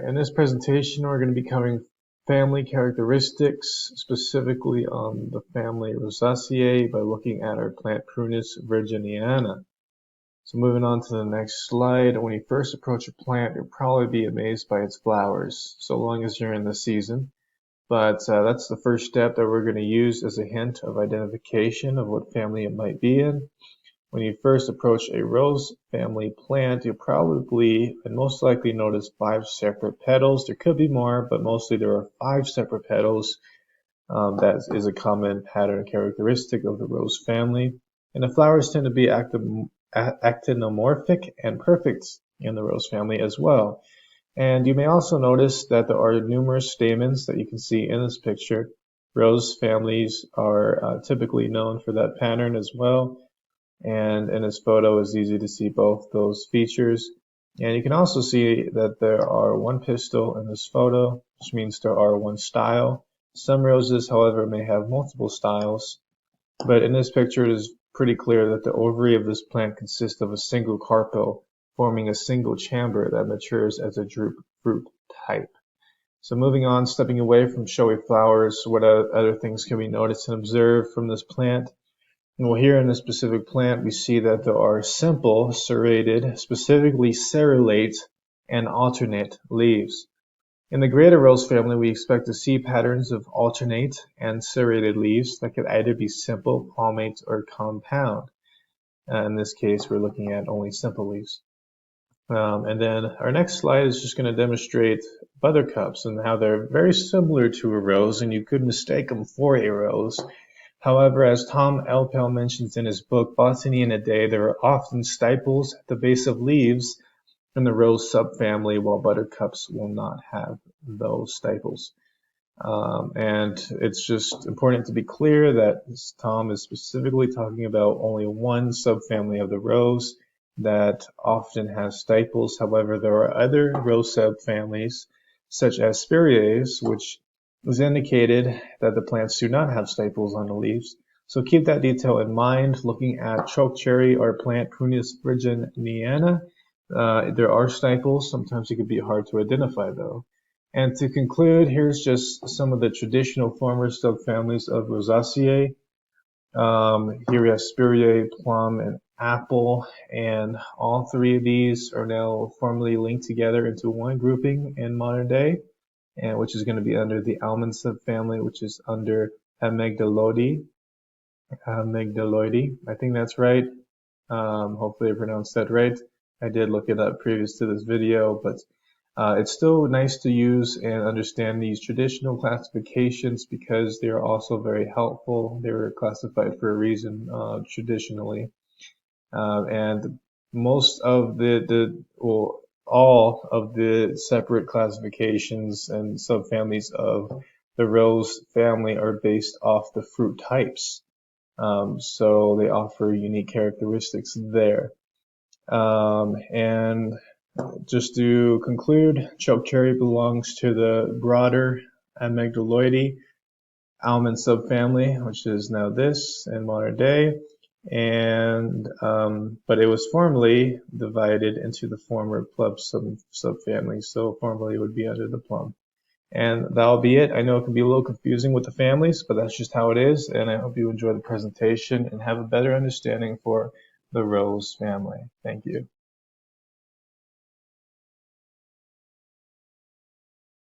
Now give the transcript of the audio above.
In this presentation, we're going to be covering family characteristics, specifically on the family Rosaceae by looking at our plant Prunus virginiana. So moving on to the next slide, when you first approach a plant, you'll probably be amazed by its flowers, so long as you're in the season. But that's the first step that we're going to use as a hint of identification of what family it might be in. When you first approach a rose family plant, you'll probably and most likely notice 5 separate petals. There could be more, but mostly there are 5 separate petals. That is a common pattern characteristic of the rose family. And the flowers tend to be actinomorphic and perfect in the rose family as well. And you may also notice that there are numerous stamens that you can see in this picture. Rose families are typically known for that pattern as well. And in this photo, it's easy to see both those features. And you can also see that there are 1 pistil in this photo, which means there are 1 style. Some roses, however, may have multiple styles. But in this picture, it is pretty clear that the ovary of this plant consists of a single carpel, forming a single chamber that matures as a drupe fruit type. So moving on, stepping away from showy flowers, what other things can we notice and observe from this plant? Well, here in this specific plant, we see that there are simple, serrated, specifically cerulate, and alternate leaves. In the greater rose family, we expect to see patterns of alternate and serrated leaves that could either be simple, palmate, or compound. In this case, we're looking at only simple leaves. And then our next slide is just going to demonstrate buttercups and how they're very similar to a rose, and you could mistake them for a rose. However, as Tom Elpel mentions in his book, Botany in a Day, there are often stiples at the base of leaves in the rose subfamily, while buttercups will not have those stiples. And it's just important to be clear that Tom is specifically talking about only 1 subfamily of the rose that often has stiples. However, there are other rose subfamilies, such as Spiraeas, which is indicated that the plants do not have stiples on the leaves. So keep that detail in mind. Looking at chokecherry or plant Prunus virginiana, there are stiples. Sometimes it can be hard to identify though. And to conclude, here's just some of the traditional former subfamilies of Rosaceae. Here we have Spiraea, plum, and apple, and all 3 of these are now formally linked together into 1 grouping in modern day, and which is going to be under the almond subfamily, which is under Amygdaloideae. I think that's right. Hopefully I pronounced that right. I did look it up previous to this video, but it's still nice to use and understand these traditional classifications because they are also very helpful. They were classified for a reason traditionally. And most of all of the separate classifications and subfamilies of the rose family are based off the fruit types. So they offer unique characteristics there. And just to conclude, chokecherry belongs to the broader Amygdaloideae almond subfamily, which is now this in modern day. And but it was formerly divided into the former plum subfamily, so formerly it would be under the plum. And that'll be it. I know it can be a little confusing with the families, but that's just how it is, and I hope you enjoy the presentation and have a better understanding for the rose family. Thank you.